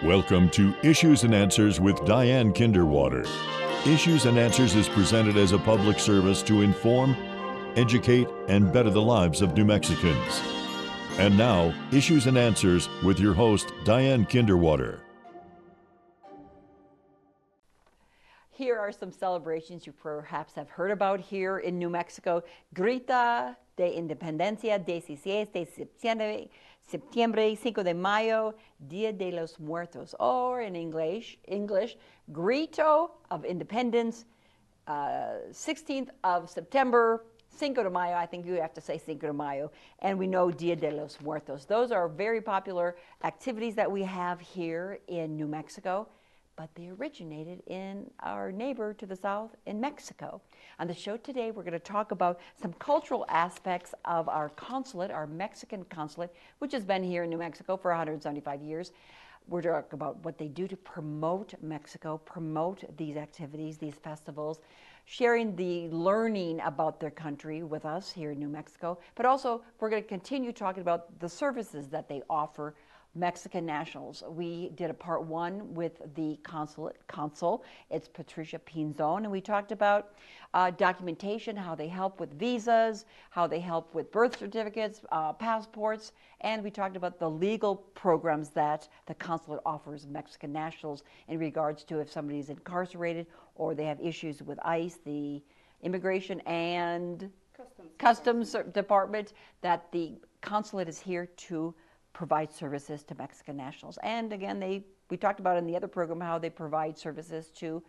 Welcome to Issues and Answers with Diane Kinderwater. Issues and Answers is presented as a public service to inform, educate, and better the lives of New Mexicans. And now, Issues and Answers with your host, Diane Kinderwater. Here are some celebrations you perhaps have heard about here in New Mexico. Grita de Independencia, 16 de septiembre, 5 de mayo, Dia de los Muertos, or in English, Grito of Independence, 16th of September, Cinco de Mayo. I think you have to say Cinco de Mayo, and we know Dia de los Muertos. Those are very popular activities that we have here in New Mexico, but they originated in our neighbor to the south in Mexico. On the show today, we're going to talk about some cultural aspects of our consulate, our Mexican consulate, which has been here in New Mexico for 175 years. We're talking about what they do to promote Mexico, promote these activities, these festivals, sharing the learning about their country with us here in New Mexico. But also, we're going to continue talking about the services that they offer Mexican nationals. We did a part one with the consul. It's Patricia Pinzon, and we talked about documentation, how they help with visas, how they help with birth certificates, passports, and we talked about the legal programs that the consulate offers Mexican nationals in regards to if somebody is incarcerated or they have issues with ICE, the Immigration and Customs Department, that the consulate is here to provide services to Mexican nationals. And again, we talked about in the other program how they provide services to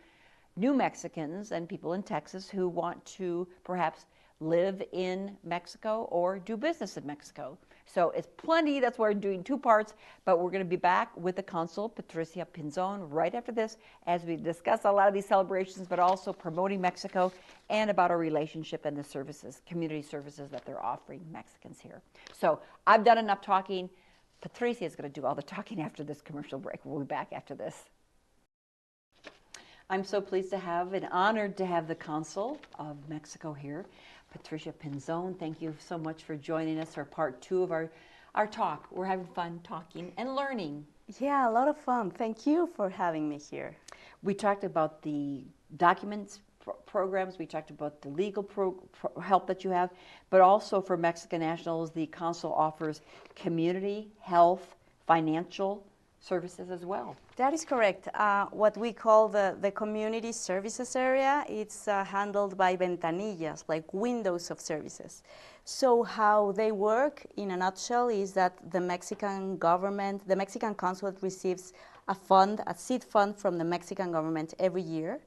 new Mexicans and people in Texas who want to perhaps live in Mexico or do business in Mexico. So it's plenty. That's why we're doing two parts, but we're going to be back with the consul, Patricia Pinzon, right after this as we discuss a lot of these celebrations, but also promoting Mexico and about our relationship and the services, community services that they're offering Mexicans here. So I've done enough talking. Patricia is going to do all the talking after this commercial break. We'll be back after this. I'm so pleased to have and honored to have the consul of Mexico here, Patricia Pinzon. Thank you so much for joining us for part two of our talk. We're having fun talking and learning. Yeah, a lot of fun. Thank you for having me here. We talked about the documents programs, we talked about the legal help that you have, but also for Mexican nationals, the consul offers community, health, financial services as well. That is correct. What we call the community services area, it's handled by ventanillas, like windows of services. So how they work in a nutshell is that the Mexican government, the Mexican consulate receives a fund, a seed fund from the Mexican government every year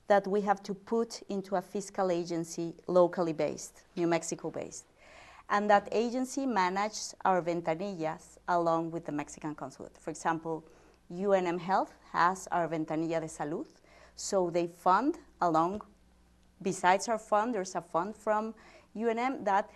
that we have to put into a fiscal agency locally based, New Mexico based. And that agency manages our ventanillas along with the Mexican consulate. For example, UNM Health has our ventanilla de salud, so they fund along, besides our fund, there's a fund from UNM that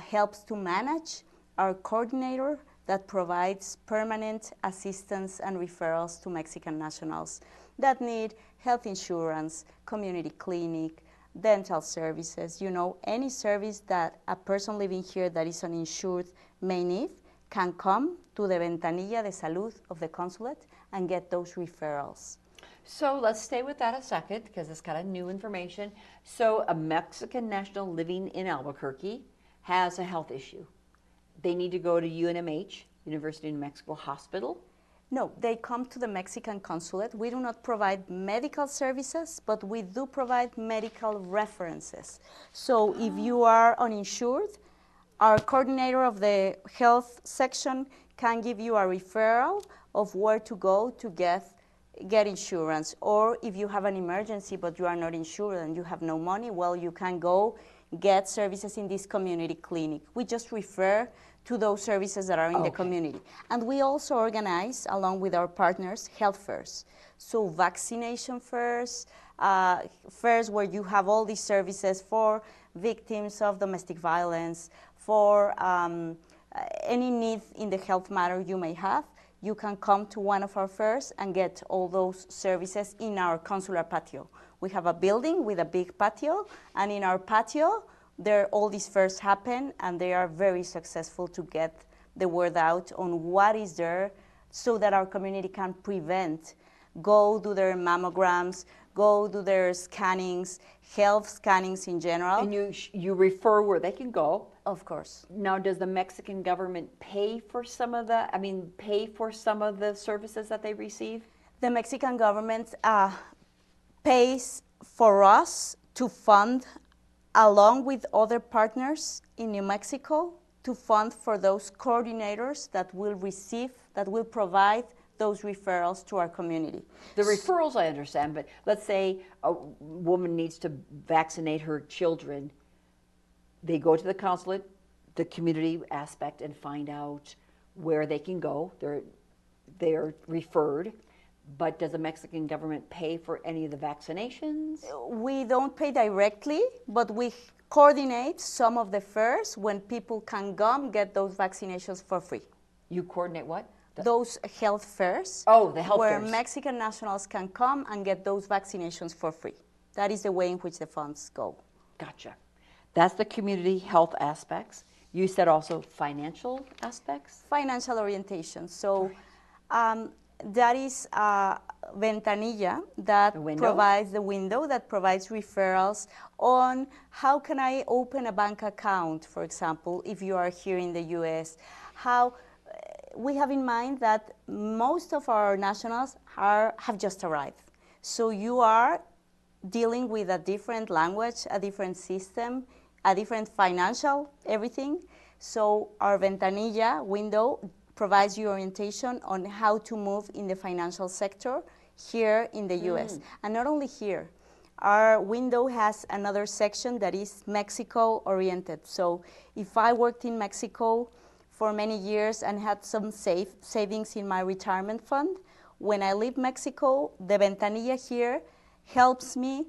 helps to manage our coordinator that provides permanent assistance and referrals to Mexican nationals that need health insurance, community clinic, dental services, any service that a person living here that is uninsured may need can come to the ventanilla de salud of the consulate and get those referrals. So let's stay with that a second because it's kind of new information. So a Mexican national living in Albuquerque has a health issue. They need to go to UNMH, University of New Mexico Hospital. No, they come to the Mexican consulate. We do not provide medical services, but we do provide medical references. So if you are uninsured, our coordinator of the health section can give you a referral of where to go to get insurance. Or if you have an emergency but you are not insured and you have no money, well, you can go get services in this community clinic. We just refer to those services that are in the community. And we also organize, along with our partners, health fairs. So vaccination fairs, fairs where you have all these services for victims of domestic violence, for any need in the health matter you may have. You can come to one of our fairs and get all those services in our consular patio. We have a building with a big patio, and in our patio, all these fairs happen, and they are very successful to get the word out on what is there so that our community can prevent, go do their mammograms, go do their scannings, health scannings in general. And you refer where they can go. Of course. Now, does the Mexican government pay for some of the, pay for some of the services that they receive? The Mexican government pays for us to fund, along with other partners in New Mexico, to fund for those coordinators that will receive, that will provide those referrals to our community. The referrals I understand, but let's say a woman needs to vaccinate her children. They go to the consulate, the community aspect, and find out where they can go. They're referred. But does the Mexican government pay for any of the vaccinations? We don't pay directly, but we coordinate some of the fairs when people can come get those vaccinations for free. You coordinate what? Those health fairs. Oh, the health where fairs. Mexican nationals can come and get those vaccinations for free. That is the way in which the funds go. Gotcha. That's the community health aspects. You said also financial aspects? Financial orientation. So that is a ventanilla that provides the window that provides referrals on how can I open a bank account, for example, if you are here in the U.S. How we have in mind that most of our nationals have just arrived. So you are dealing with a different language, a different system, a different financial everything. So our ventanilla window provides you orientation on how to move in the financial sector here in the U.S. And not only here, our window has another section that is Mexico oriented. So if I worked in Mexico for many years and had some savings in my retirement fund, when I leave Mexico, the ventanilla here helps me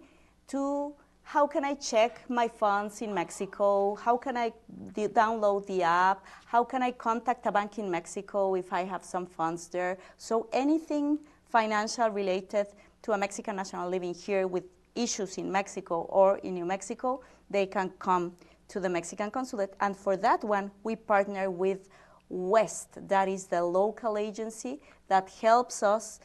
to how can I check my funds in Mexico? How can I download the app? How can I contact a bank in Mexico if I have some funds there? So anything financial related to a Mexican national living here with issues in Mexico or in New Mexico, they can come to the Mexican Consulate. And for that one, we partner with WEST. That is the local agency that helps us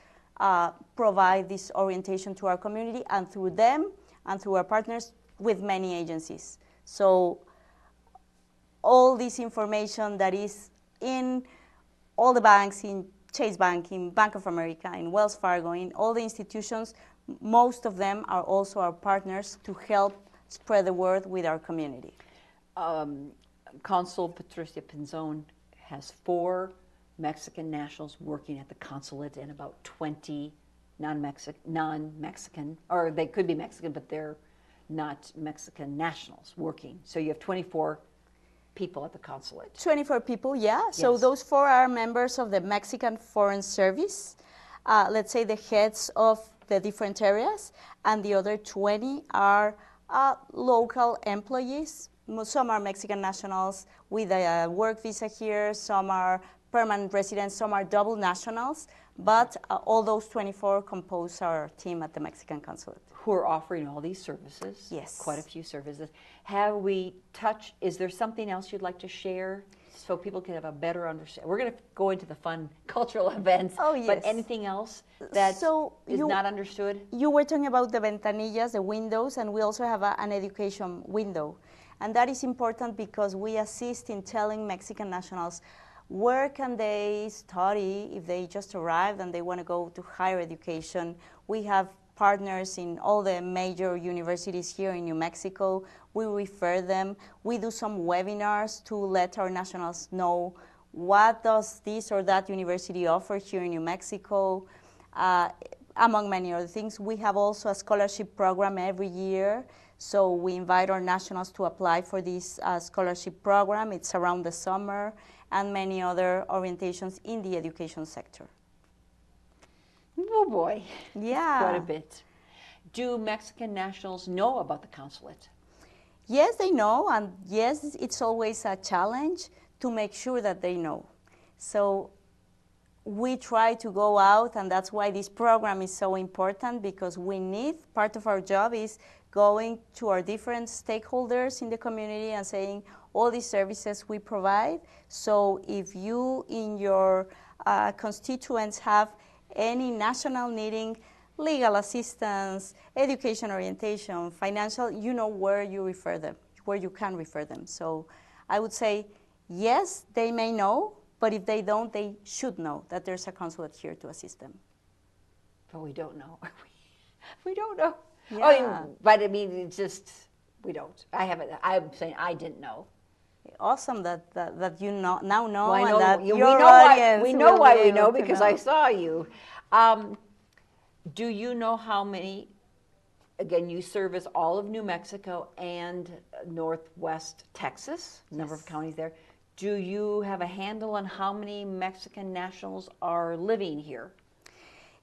provide this orientation to our community, and through them and through our partners with many agencies. So all this information that is in all the banks, in Chase Bank, in Bank of America, in Wells Fargo, in all the institutions, most of them are also our partners to help spread the word with our community. Consul Patricia Pinzon has 4 Mexican nationals working at the consulate and about 20 non-Mexican, or they could be Mexican, but they're not Mexican nationals working. So you have 24 people at the consulate. 24 people, yeah. Yes. So those 4 are members of the Mexican Foreign Service, let's say the heads of the different areas, and the other 20 are local employees. Some are Mexican nationals with a work visa here, some are permanent residents, some are double nationals, but all those 24 compose our team at the Mexican Consulate. Who are offering all these services. Yes. Quite a few services. Have we touched, is there something else you'd like to share so people can have a better understanding? We're going to go into the fun cultural events, but anything else that is not understood? You were talking about the ventanillas, the windows, and we also have an education window. And that is important because we assist in telling Mexican nationals where can they study if they just arrived and they want to go to higher education. We have partners in all the major universities here in New Mexico. We refer them. We do some webinars to let our nationals know what does this or that university offer here in New Mexico, among many other things. We have also a scholarship program every year. So we invite our nationals to apply for this scholarship program. It's around the summer, and many other orientations in the education sector. Oh boy, yeah, quite a bit. Do Mexican nationals know about the consulate? Yes, they know, and yes, it's always a challenge to make sure that they know. So we try to go out, and that's why this program is so important, because we need, part of our job is going to our different stakeholders in the community and saying all these services we provide. So if you in your constituents have any national needing legal assistance, education orientation, financial, you know where you refer them, where you can refer them. So I would say, yes, they may know, but if they don't, they should know that there's a consulate here to assist them. But we don't know. We don't know. Yeah. Oh, but I mean, it's just, we don't. I'm saying I didn't know. Awesome that you now know, Well, I know, and that we your know why, audience we know will why be we able know to because I saw you. Do you know how many, again, you service all of New Mexico and Northwest Texas, number of counties there. Do you have a handle on how many Mexican nationals are living here?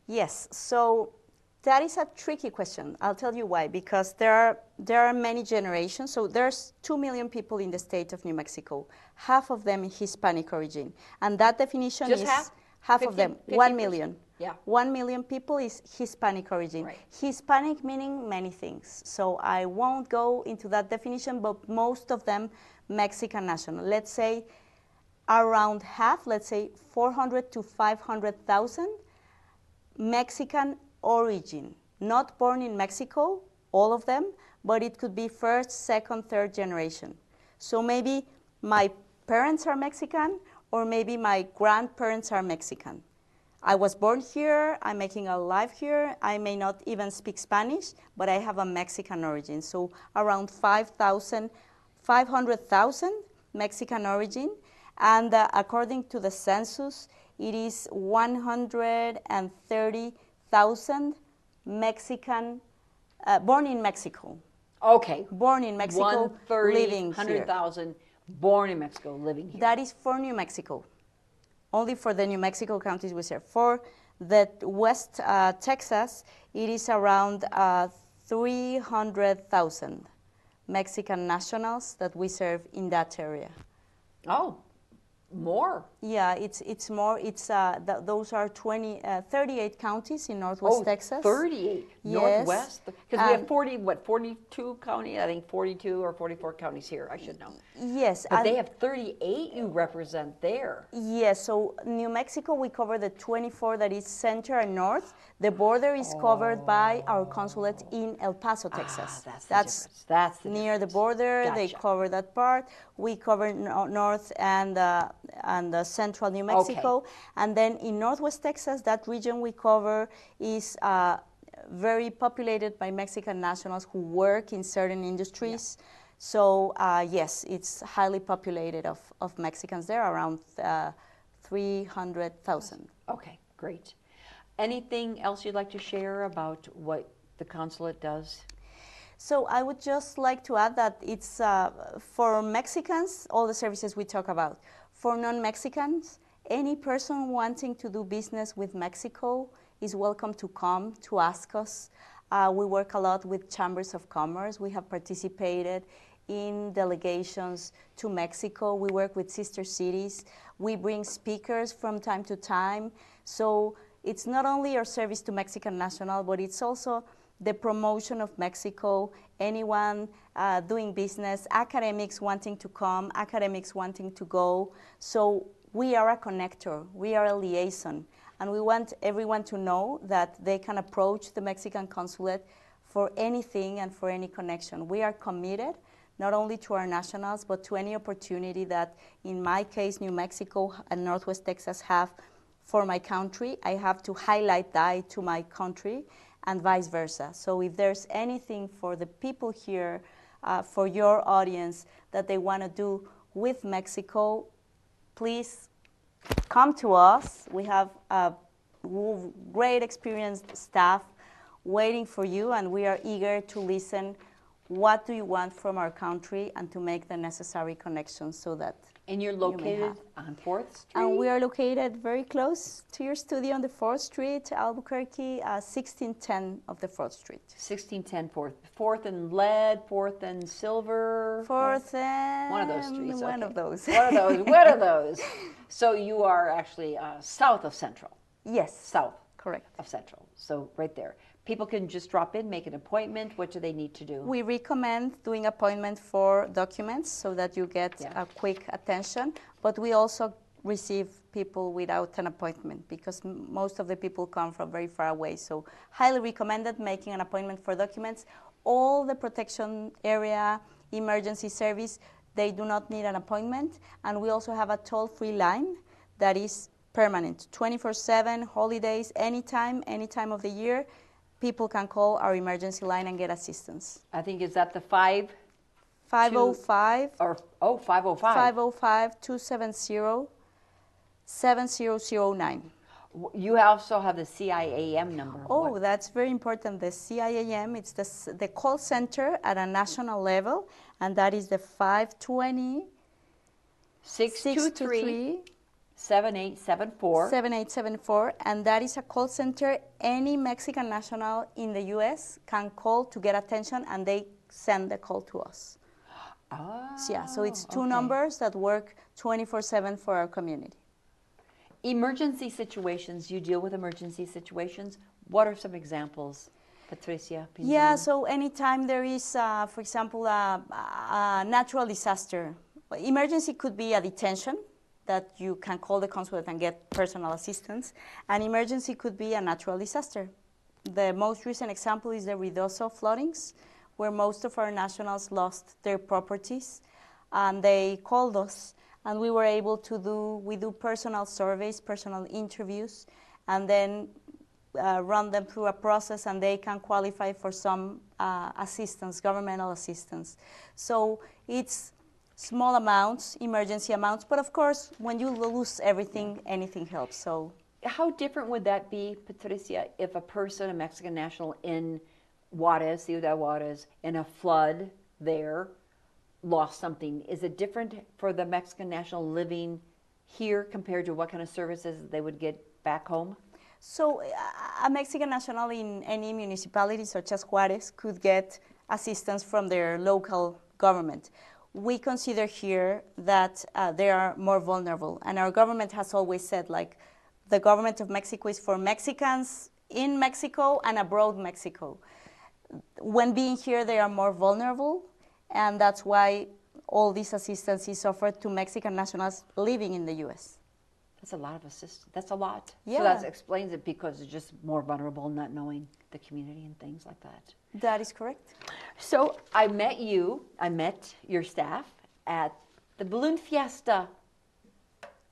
Yes, so that is a tricky question. I'll tell you why, because there are many generations. So there's 2 million people in the state of New Mexico, half of them Hispanic origin. And that definition Just is half? of them, 50%? 1 million. Yeah. 1 million people is Hispanic origin. Right. Hispanic meaning many things. So I won't go into that definition, but most of them Mexican national. Let's say around half, let's say 400 to 500,000 Mexican origin, not born in Mexico, all of them, but it could be first, second, third generation. So maybe my parents are Mexican, or maybe my grandparents are Mexican. I was born here, I'm making a life here, I may not even speak Spanish, but I have a Mexican origin. So around 500,000 Mexican origin, and according to the census, it is 130,000 Mexican, born in Mexico. Okay. Born in Mexico, 130, living 100,000 born in Mexico, living here. That is for New Mexico. Only for the New Mexico counties we serve. For the West Texas, it is around 300,000 Mexican nationals that we serve in that area. Oh, more. Yeah, it's more. It's those are 38 counties in Northwest Texas. 38 Yes. Northwest, because we have 42 counties. I think 42 or 44 counties here. I should know. Yes, But they have 38 you represent there. Yes, so New Mexico, we cover the 24 that is center and north. The border is covered by our consulate in El Paso, Texas. That's the difference. That's the near the difference. border. They Gotcha. cover that part. We cover north and central New Mexico. Okay. And then in Northwest Texas, that region we cover is very populated by Mexican nationals who work in certain industries. Yeah. So yes, it's highly populated of Mexicans there, around 300,000. Okay, great. Anything else you'd like to share about what the consulate does? So I would just like to add that it's for Mexicans, all the services we talk about. For non-Mexicans, any person wanting to do business with Mexico is welcome to come to ask us. We work a lot with chambers of commerce. We have participated in delegations to Mexico. We work with sister cities. We bring speakers from time to time. So it's not only our service to Mexican national, but it's also the promotion of Mexico, anyone doing business, academics wanting to come, academics wanting to go. So we are a connector, we are a liaison, and we want everyone to know that they can approach the Mexican Consulate for anything and for any connection. We are committed not only to our nationals, but to any opportunity that, in my case, New Mexico and Northwest Texas have for my country. I have to highlight that to my country, and vice versa. So if there's anything for the people here, for your audience, that they want to do with Mexico, please come to us. We have a great experienced staff waiting for you, and we are eager to listen. What do you want from our country, and to make the necessary connections so that. And you're located on 4th Street? And we are located very close to your studio on the 4th Street, Albuquerque, 1610 of the 4th Street. 1610 4th. 4th and Lead, 4th and Silver? 4th and... One of those streets, okay. One of those. One of those. So you are actually south of Central? Yes. South. Correct. Of Central. So right there. People can just drop in, make an appointment. What do they need to do? We recommend doing appointment for documents so that you get a quick attention. But we also receive people without an appointment because most of the people come from very far away. So highly recommended making an appointment for documents. All the protection area, emergency service, they do not need an appointment. And we also have a toll-free line that is permanent, 24/7, holidays, anytime, any time of the year. People can call our emergency line and get assistance. I think, is that the 505? 505-270-7009. You also have the CIAM number. Oh, that's very important. The CIAM, it's the call center at a national level, and that is the 520 623 7874. 7874, and that is a call center any Mexican national in the U.S. can call to get attention, and they send the call to us. Oh, Yeah, so it's two numbers that work 24/7 for our community. Emergency situations, you deal with emergency situations. What are some examples, Patricia Pinzon? Yeah, so anytime there is, for example, a natural disaster, emergency could be a detention that you can call the consulate and get personal assistance. An emergency could be a natural disaster. The most recent example is the Ruidoso floodings, where most of our nationals lost their properties, and they called us, and we were able to do personal surveys, personal interviews, and then run them through a process, and they can qualify for some assistance, governmental assistance. So it's small amounts, emergency amounts, but of course, when you lose everything, anything helps. So, how different would that be, Patricia, if a person, a Mexican national in Juarez, Ciudad Juarez, in a flood there, lost something? Is it different for the Mexican national living here compared to what kind of services they would get back home? So a Mexican national in any municipality such as Juarez could get assistance from their local government. We consider here that they are more vulnerable, and our government has always said, like, the government of Mexico is for Mexicans in Mexico and abroad Mexico. When being here, they are more vulnerable, and that's why all this assistance is offered to Mexican nationals living in the U.S. That's a lot of assistance. That's a lot. Yeah. So that explains it, because it's just more vulnerable, not knowing the community and things like that. That is correct. So I met your staff at the Balloon Fiesta.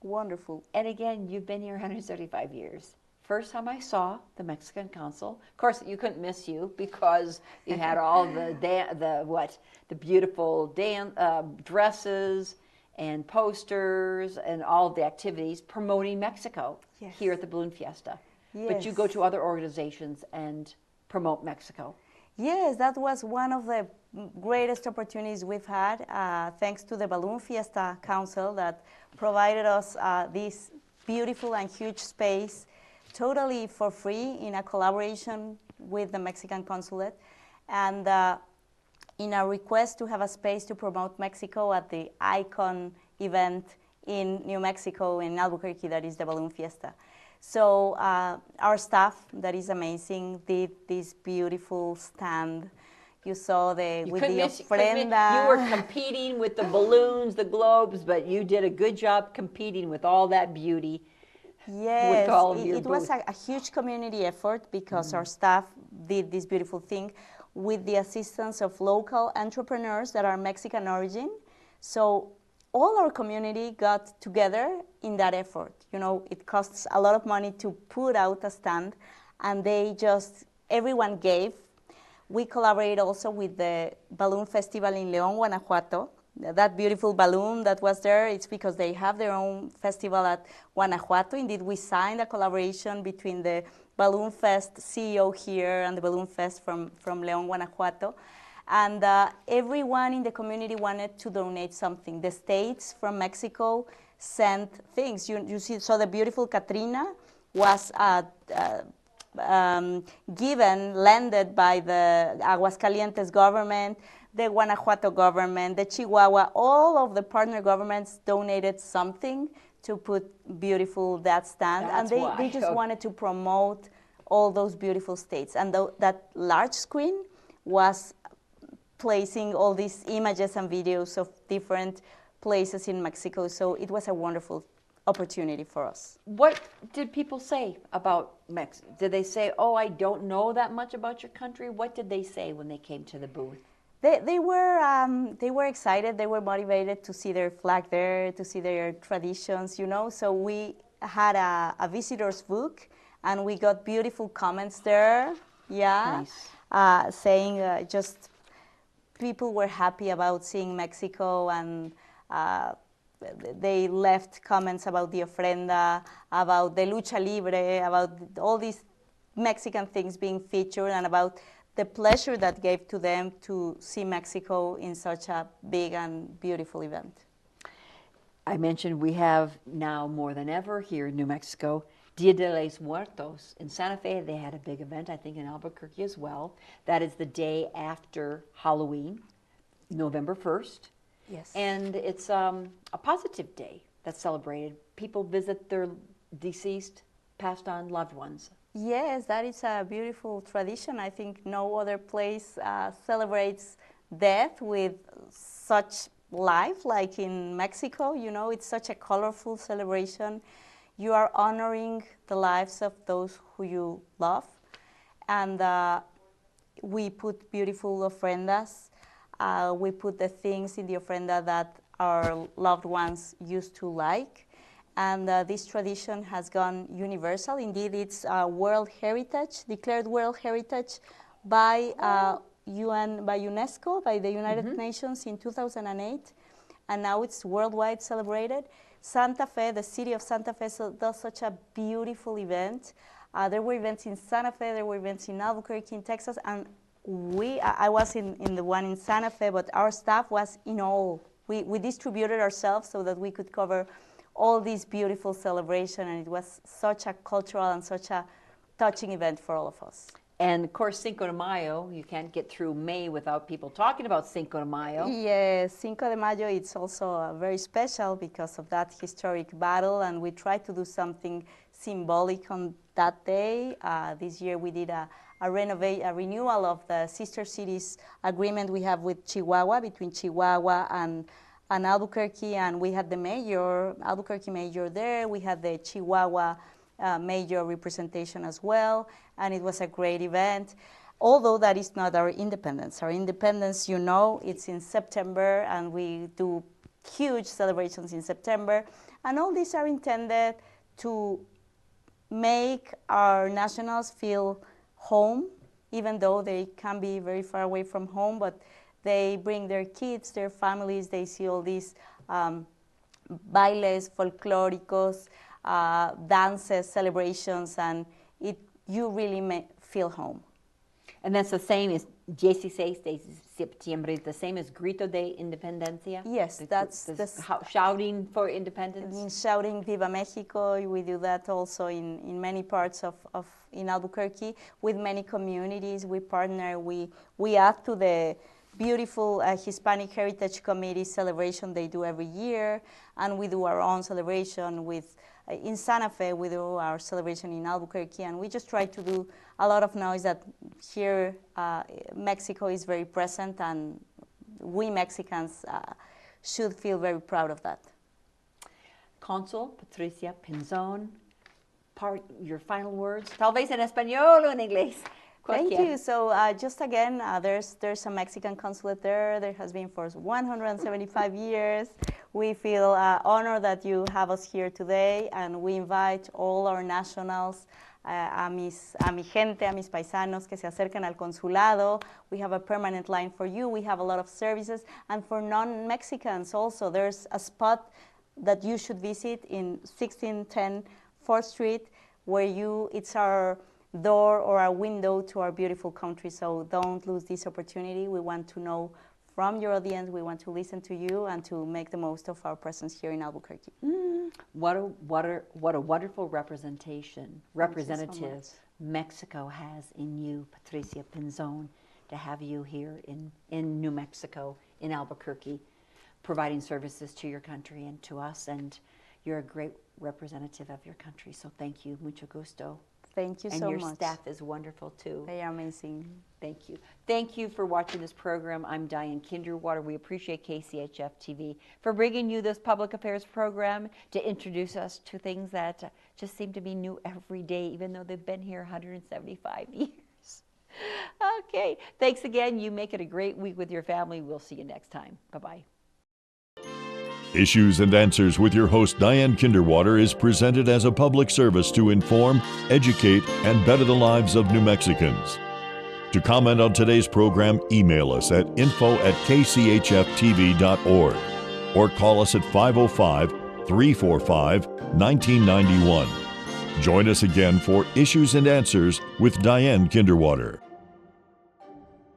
Wonderful. And again, you've been here 135 years. First time I saw the Mexican Consul, of course, you couldn't miss you because you had all the beautiful dresses and posters and all of the activities promoting Mexico here at the Balloon Fiesta. Yes. But you go to other organizations and promote Mexico. Yes, that was one of the greatest opportunities we've had, thanks to the Balloon Fiesta Council that provided us this beautiful and huge space totally for free in a collaboration with the Mexican Consulate. And in a request to have a space to promote Mexico at the icon event in New Mexico, in Albuquerque, that is the Balloon Fiesta. So our staff, that is amazing, did this beautiful stand. You saw with the ofrenda. You were competing with the balloons, the globes, but you did a good job competing with all that beauty. Yes, with all of it was a huge community effort because our staff did this beautiful thing with the assistance of local entrepreneurs that are Mexican origin. So all our community got together in that effort. You know, it costs a lot of money to put out a stand, and everyone gave. We collaborate also with the Balloon Festival in León, Guanajuato. That beautiful balloon that was there, it's because they have their own festival at Guanajuato. Indeed, we signed a collaboration between the Balloon Fest CEO here and the Balloon Fest from León, Guanajuato. And everyone in the community wanted to donate something. The states from Mexico sent things. You saw the beautiful Katrina was landed by the Aguascalientes government, the Guanajuato government, the Chihuahua, all of the partner governments donated something to put beautiful that stand. That's and they just wanted to promote all those beautiful states. And that large screen was placing all these images and videos of different places in Mexico. So it was a wonderful opportunity for us. What did people say about Mexico? Did they say, oh, I don't know that much about your country? What did they say when they came to the booth? They were excited. They were motivated to see their flag there, to see their traditions, you know. So we had a visitor's book, and we got beautiful comments there. Yeah, Nice. Saying just people were happy about seeing Mexico, and they left comments about the ofrenda, about the lucha libre, about all these Mexican things being featured, and about the pleasure that gave to them to see Mexico in such a big and beautiful event. I mentioned we have now more than ever here in New Mexico, Dia de los Muertos. In Santa Fe, they had a big event, I think in Albuquerque as well. That is the day after Halloween, November 1st. Yes. And it's a positive day that's celebrated. People visit their deceased, passed on loved ones. Yes, that is a beautiful tradition. I think no other place celebrates death with such life like in Mexico. You know, it's such a colorful celebration. You are honoring the lives of those who you love. And we put beautiful ofrendas. We put the things in the ofrenda that our loved ones used to like. And this tradition has gone universal. Indeed, it's World Heritage, declared World Heritage by UNESCO, by the United Nations in 2008. And now it's worldwide celebrated. Santa Fe, the city of Santa Fe, does such a beautiful event. There were events in Santa Fe, there were events in Albuquerque, in Texas, and I was in the one in Santa Fe, but our staff was in all. We distributed ourselves so that we could cover all these beautiful celebration, and it was such a cultural and such a touching event for all of us. And of course, Cinco de Mayo, you can't get through May without people talking about Cinco de Mayo. Yes, Cinco de Mayo, it's also very special because of that historic battle, and we try to do something symbolic on that day. This year we did a renewal of the Sister Cities agreement we have with Chihuahua, between Chihuahua and Albuquerque, and we had the mayor, Albuquerque mayor there. We had the Chihuahua mayor representation as well, and it was a great event. Although that is not our independence. Our independence, you know, it's in September, and we do huge celebrations in September. And all these are intended to make our nationals feel home, even though they can be very far away from home, but they bring their kids, their families, they see all these bailes folclóricos, dances, celebrations, and you really feel home. And that's the same as 16 de septiembre, the same as Grito de Independencia? Yes, that's shouting for independence? In shouting Viva Mexico, we do that also in many parts in Albuquerque with many communities. We partner, we add to the beautiful Hispanic Heritage Committee celebration they do every year, and we do our own celebration in Santa Fe. We do our celebration in Albuquerque, and we just try to do a lot of noise that here Mexico is very present, and we Mexicans should feel very proud of that. Consul Patricia Pinzon, your final words, tal vez en español o en inglés. Thank you. So just again, there's a Mexican consulate there. There has been for 175 years. We feel honored that you have us here today, and we invite all our nationals, a mi gente, a mis paisanos que se acercan al consulado. We have a permanent line for you. We have a lot of services, and for non-Mexicans also, there's a spot that you should visit in 1610 4th Street, where it's our door or a window to our beautiful country. So don't lose this opportunity. We want to know from your audience. We want to listen to you and to make the most of our presence here in Albuquerque. What a wonderful representative so Mexico has in you, Patricia Pinzon, to have you here in New Mexico, in Albuquerque, providing services to your country and to us. And you're a great representative of your country. So thank you. Mucho gusto. Thank you and so your much. staff is wonderful too. They are amazing. Thank you. Thank you for watching this program. I'm Diane Kinderwater. We appreciate KCHF TV for bringing you this public affairs program to introduce us to things that just seem to be new every day, even though they've been here 175 years. Okay. Thanks again. You make it a great week with your family. We'll see you next time. Bye-bye. Issues and Answers with your host Diane Kinderwater is presented as a public service to inform, educate, and better the lives of New Mexicans. To comment on today's program, email us at info@kchftv.org or call us at 505-345-1991. Join us again for Issues and Answers with Diane Kinderwater.